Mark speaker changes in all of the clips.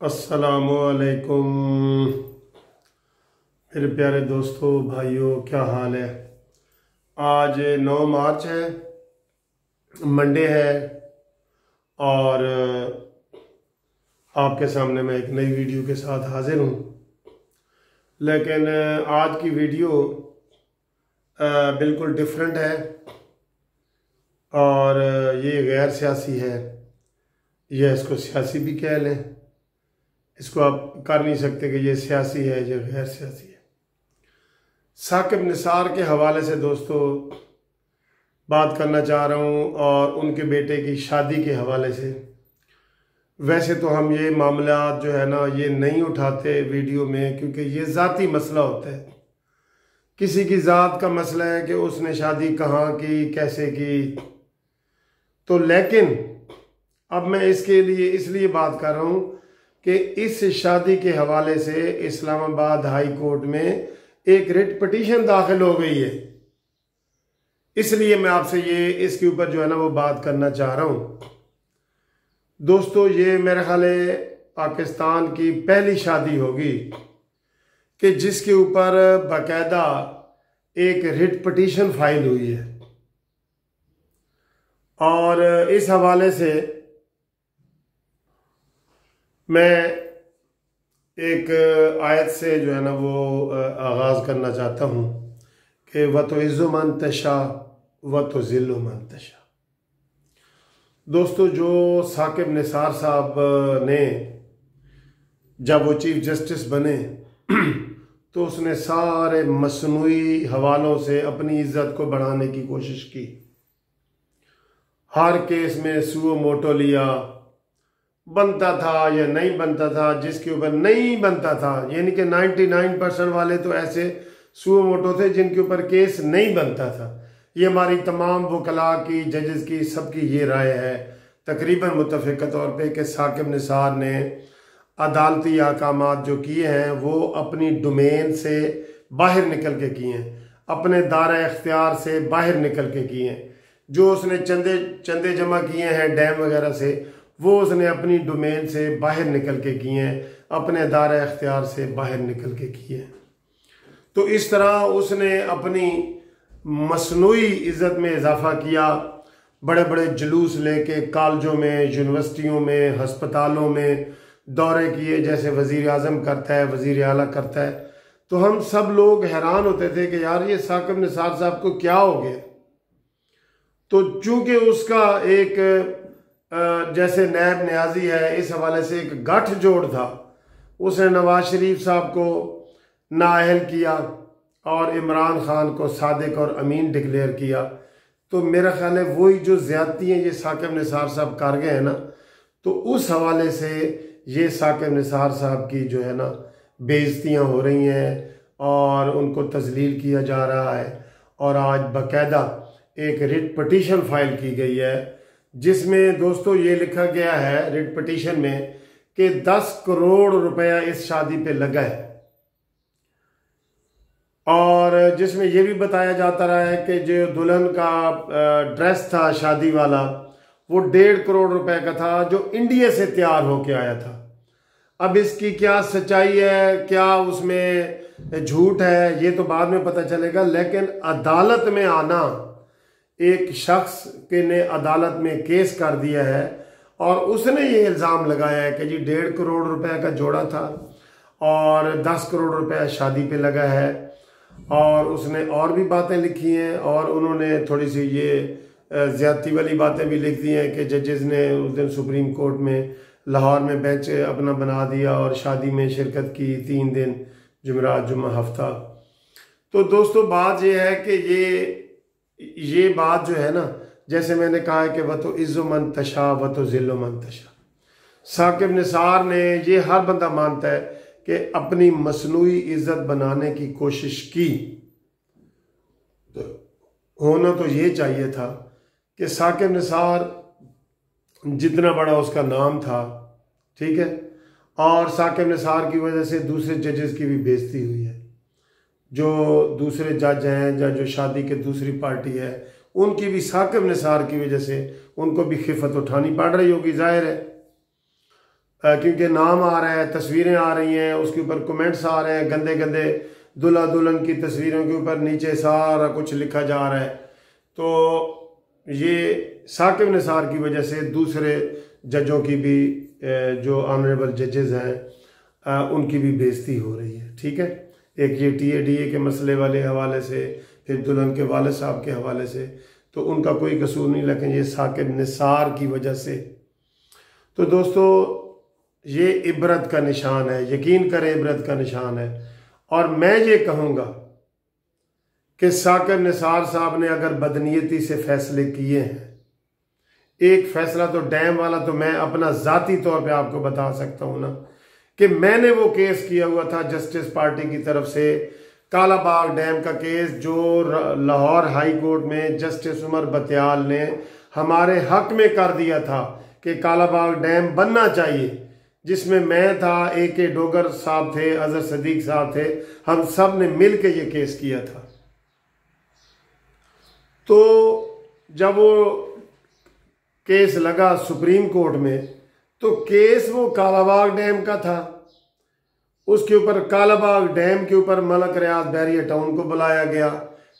Speaker 1: अस्सलामुअलैकुम मेरे प्यारे दोस्तों भाइयों, क्या हाल है। आज 9 मार्च है, मंडे है और आपके सामने मैं एक नई वीडियो के साथ हाजिर हूँ। लेकिन आज की वीडियो बिल्कुल डिफरेंट है और ये गैर सियासी है, या इसको सियासी भी कह लें। इसको आप कर नहीं सकते कि ये सियासी है या गैर सियासी है। साकिब निसार के हवाले से दोस्तों बात करना चाह रहा हूँ और उनके बेटे की शादी के हवाले से। वैसे तो हम ये मामला जो है ना ये नहीं उठाते वीडियो में, क्योंकि ये ज़ाती मसला होता है। किसी की ज़ात का मसला है कि उसने शादी कहाँ की, कैसे की। तो लेकिन अब मैं इसके लिए इसलिए बात कर रहा हूँ कि इस शादी के हवाले से इस्लामाबाद हाई कोर्ट में एक रिट पिटीशन दाखिल हो गई है। इसलिए मैं आपसे ये इसके ऊपर जो है ना वो बात करना चाह रहा हूँ। दोस्तों, ये मेरे ख्याल है पाकिस्तान की पहली शादी होगी कि जिसके ऊपर बाकायदा एक रिट पिटीशन फाइल हुई है। और इस हवाले से मैं एक आयत से जो है ना वो आगाज़ करना चाहता हूँ कि व तो इज़्ज़ु मन तशा व तो ज़िल्लु मन तशा। दोस्तों, जो साकिब निसार साहब ने जब वो चीफ जस्टिस बने तो उसने सारे मसनूई हवालों से अपनी इज्जत को बढ़ाने की कोशिश की। हर केस में सुओ मोटो लिया, बनता था या नहीं बनता था, जिसके ऊपर नहीं बनता था, यानी कि 99% वाले तो ऐसे सुओ मोटो थे जिनके ऊपर केस नहीं बनता था। ये हमारी तमाम वकला की, जजेस की, सबकी ये राय है तकरीबन मुत्तफ़िक़ तौर पे कि साकिब निसार ने अदालती अहकामात जो किए हैं वो अपनी डोमेन से बाहर निकल के किए हैं, अपने दायरा इख्तियार से बाहर निकल के किए हैं। जो उसने चंदे जमा किए हैं डैम वगैरह से, वो उसने अपनी डोमेन से बाहर निकल के किए हैं, अपने दायरा इख्तियार से बाहर निकल के किए हैं। तो इस तरह उसने अपनी मसनूई इज़्ज़त में इजाफा किया। बड़े बड़े जुलूस लेके कॉलेजों में, यूनिवर्सिटियों में, हस्पतालों में दौरे किए, जैसे वज़ीर आज़म करता है, वज़ीर आला करता है। तो हम सब लोग हैरान होते थे कि यार ये साकिब निसार साहब को क्या हो गया। तो चूंकि उसका एक जैसे नैब न्याजी है, इस हवाले से एक गठजोड़ था, उसने नवाज शरीफ साहब को नाअहल किया और इमरान खान को सादिक और अमीन डिक्लेयर किया। तो मेरा ख्याल है वही जो ज़्यादती हैं ये साकिब निसार साहब कर गए हैं ना, तो उस हवाले से ये साकिब निसार साहब की जो है ना बेइज्जतियाँ हो रही हैं और उनको तजलील किया जा रहा है। और आज बाकायदा एक रिट पिटीशन फाइल की गई है जिसमें दोस्तों ये लिखा गया है रिट पिटीशन में कि 10 करोड़ रुपया इस शादी पे लगा है। और जिसमें यह भी बताया जाता रहा है कि जो दुल्हन का ड्रेस था शादी वाला वो 1.5 करोड़ रुपए का था, जो इंडिया से तैयार होके आया था। अब इसकी क्या सच्चाई है, क्या उसमें झूठ है, ये तो बाद में पता चलेगा। लेकिन अदालत में आना, एक शख्स के ने अदालत में केस कर दिया है और उसने ये इल्ज़ाम लगाया है कि जी 1.5 करोड़ रुपए का जोड़ा था और 10 करोड़ रुपया शादी पे लगा है। और उसने और भी बातें लिखी हैं और उन्होंने थोड़ी सी ये ज़्यादती वाली बातें भी लिख दी हैं कि जजेस ने उस दिन सुप्रीम कोर्ट में लाहौर में बेंच अपना बना दिया और शादी में शिरकत की 3 दिन, जुमेरात, जुम्मा, हफ्ता। तो दोस्तों बात ये है कि ये बात जो है ना, जैसे मैंने कहा है कि वह तो इज़्ज़ु मन तशा व तो ज़िल्लु मन तशा। साकिब निसार ने, ये हर बंदा मानता है कि अपनी मसनूई इज़्ज़त बनाने की कोशिश की। तो होना तो ये चाहिए था कि साकिब निसार जितना बड़ा उसका नाम था, ठीक है, और साकिब निसार की वजह से दूसरे जजेस की भी बेइज्जती हुई है। जो दूसरे जज हैं या जो शादी के दूसरी पार्टी है उनकी भी साकिब निसार की वजह से उनको भी खिफत उठानी पड़ रही होगी, जाहिर है। क्योंकि नाम आ रहा है, तस्वीरें आ रही हैं, उसके ऊपर कमेंट्स आ रहे हैं, गंदे गंदे दुल्हा दुल्हन की तस्वीरों के ऊपर नीचे सारा कुछ लिखा जा रहा है। तो ये साकिब निसार की वजह से दूसरे जजों की भी, जो ऑनरेबल जजेस हैं, उनकी भी बेइज्जती हो रही है। ठीक है, एक ये TADA के मसले वाले हवाले से, फिर दुल्हन के वालिद साहब के हवाले से, तो उनका कोई कसूर नहीं, लेकिन ये साकिब निसार की वजह से। तो दोस्तों ये इबरत का निशान है, यकीन करें इबरत का निशान है। और मैं ये कहूँगा कि साकिब निसार साहब ने अगर बदनीयती से फैसले किए हैं, एक फैसला तो डैम वाला तो मैं अपना ज़ाती तौर पे आपको बता सकता हूँ ना, कि मैंने वो केस किया हुआ था जस्टिस पार्टी की तरफ से, कालाबाग डैम का केस जो लाहौर हाई कोर्ट में जस्टिस उमर बतियाल ने हमारे हक में कर दिया था कि कालाबाग डैम बनना चाहिए, जिसमें मैं था, AK डोगर साहब थे, अजहर सदीक साहब थे, हम सब ने मिल के ये केस किया था। तो जब वो केस लगा सुप्रीम कोर्ट में, तो केस वो कालाबाग डैम का था। उसके ऊपर कालाबाग डैम के ऊपर मलक रियाज बैरिया टाउन को बुलाया गया।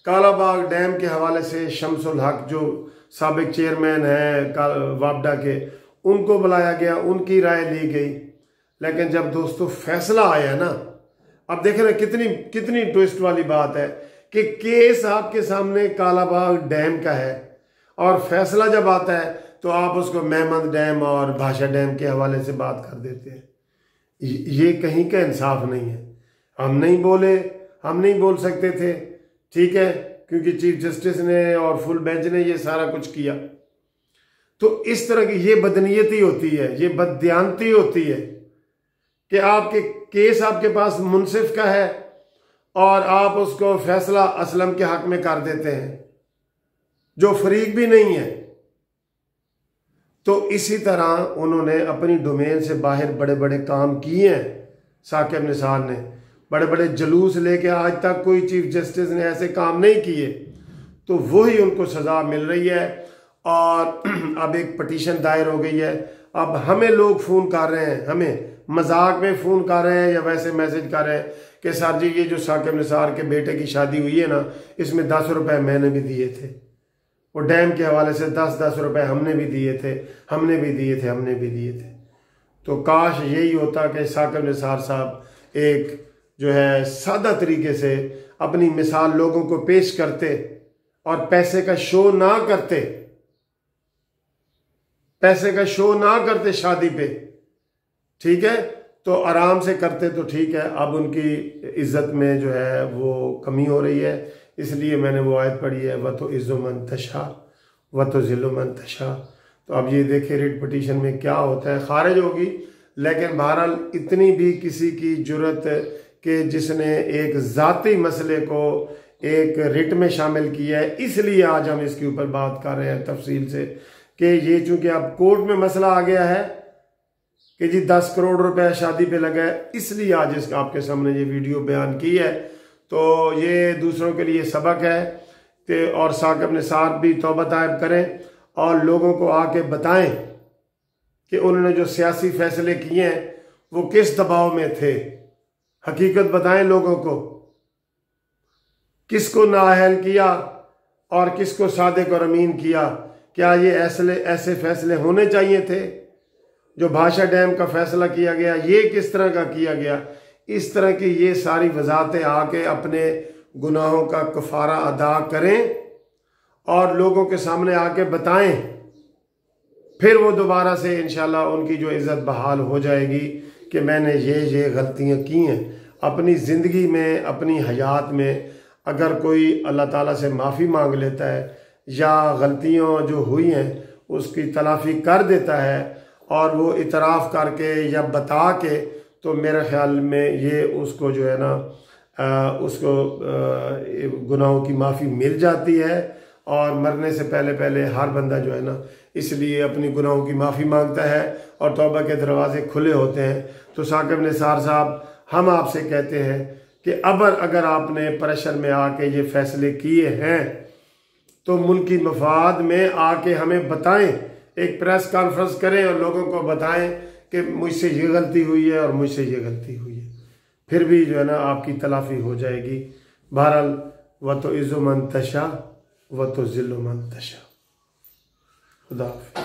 Speaker 1: कालाबाग डैम के हवाले से शमसुल हक जो साबिक चेयरमैन है वापडा के, उनको बुलाया गया, उनकी राय ली गई। लेकिन जब दोस्तों फैसला आया ना, अब देखें ना कितनी ट्विस्ट वाली बात है कि केस आपके सामने कालाबाग डैम का है, और फैसला जब आता है तो आप उसको मेहमद डैम और भाषा डैम के हवाले से बात कर देते हैं। ये कहीं का इंसाफ नहीं है। हम नहीं बोल सकते थे, ठीक है, क्योंकि चीफ जस्टिस ने और फुल बेंच ने ये सारा कुछ किया। तो इस तरह की ये बदनीयती होती है, ये बददियानती होती है कि आपके केस आपके पास मुनसिफ का है और आप उसको फैसला असलम के हक में कर देते हैं, जो फरीक भी नहीं है। तो इसी तरह उन्होंने अपनी डोमेन से बाहर बड़े बड़े काम किए हैं। साकिब निसार ने बड़े बड़े जुलूस लेके, आज तक कोई चीफ जस्टिस ने ऐसे काम नहीं किए, तो वही उनको सज़ा मिल रही है। और अब एक पटिशन दायर हो गई है। अब हमें लोग फ़ोन कर रहे हैं, हमें मजाक में फ़ोन कर रहे हैं या वैसे मैसेज कर रहे हैं कि सर जी ये जो साकिब निसार के बेटे की शादी हुई है ना, इसमें 10 रुपए मैंने भी दिए थे, वो डैम के हवाले से 10-10 रुपए हमने भी दिए थे। तो काश यही होता कि साकिब निसार साहब एक जो है सादा तरीके से अपनी मिसाल लोगों को पेश करते और पैसे का शो ना करते शादी पे, ठीक है, तो आराम से करते तो ठीक है। अब उनकी इज्जत में जो है वो कमी हो रही है, इसलिए मैंने वो आयत पढ़ी है, व तो इज़्ज़ो मन तशा व तो ज़िल्लो मन तशा। तो अब ये देखे रिट पटिशन में क्या होता है, खारिज होगी। लेकिन बहरहाल इतनी भी किसी की जुर्रत कि जिसने एक ज़ाती मसले को एक रिट में शामिल किया है, इसलिए आज हम इसके ऊपर बात कर रहे हैं तफसील से कि ये चूँकि अब कोर्ट में मसला आ गया है कि जी 10 करोड़ रुपए शादी पे लगा है, इसलिए आज इसका आपके सामने ये वीडियो बयान की है। तो ये दूसरों के लिए सबक है कि और साकिब निसार भी तौबा तायब करें और लोगों को आके बताएं कि उन्होंने जो सियासी फैसले किए हैं वो किस दबाव में थे। हकीकत बताएं लोगों को, किसको नाअहल किया और किसको सादिक और अमीन किया। क्या ये ऐसे फैसले होने चाहिए थे? जो भाषा डैम का फैसला किया गया, ये किस तरह का किया गया? इस तरह की ये सारी वजाहतें आके अपने गुनाहों का कफारा अदा करें और लोगों के सामने आके बताएं, फिर वो दोबारा से इंशाल्लाह उनकी जो इज़्ज़त बहाल हो जाएगी कि मैंने ये गलतियां की हैं अपनी ज़िंदगी में, अपनी हयात में। अगर कोई अल्लाह ताला से माफ़ी मांग लेता है या गलतियां जो हुई हैं उसकी तलाफ़ी कर देता है और वो इतराफ़ करके या बता के, तो मेरे ख्याल में ये उसको जो है ना उसको गुनाहों की माफ़ी मिल जाती है। और मरने से पहले हर बंदा जो है ना इसलिए अपनी गुनाहों की माफ़ी मांगता है और तौबा के दरवाजे खुले होते हैं। तो साकिब निसार साहब, हम आपसे कहते हैं कि अगर आपने प्रेशर में आके ये फैसले किए हैं तो मुल्की मफाद में आके हमें बताएं, एक प्रेस कॉन्फ्रेंस करें और लोगों को बताएं कि मुझसे ये गलती हुई है और मुझसे ये गलती हुई है, फिर भी जो है ना आपकी तलाफ़ी हो जाएगी। बहरहाल व तो इज़्ज़ु मन तशा व तो ज़िल्लु मन तशा। खुदा हाफ़िज़।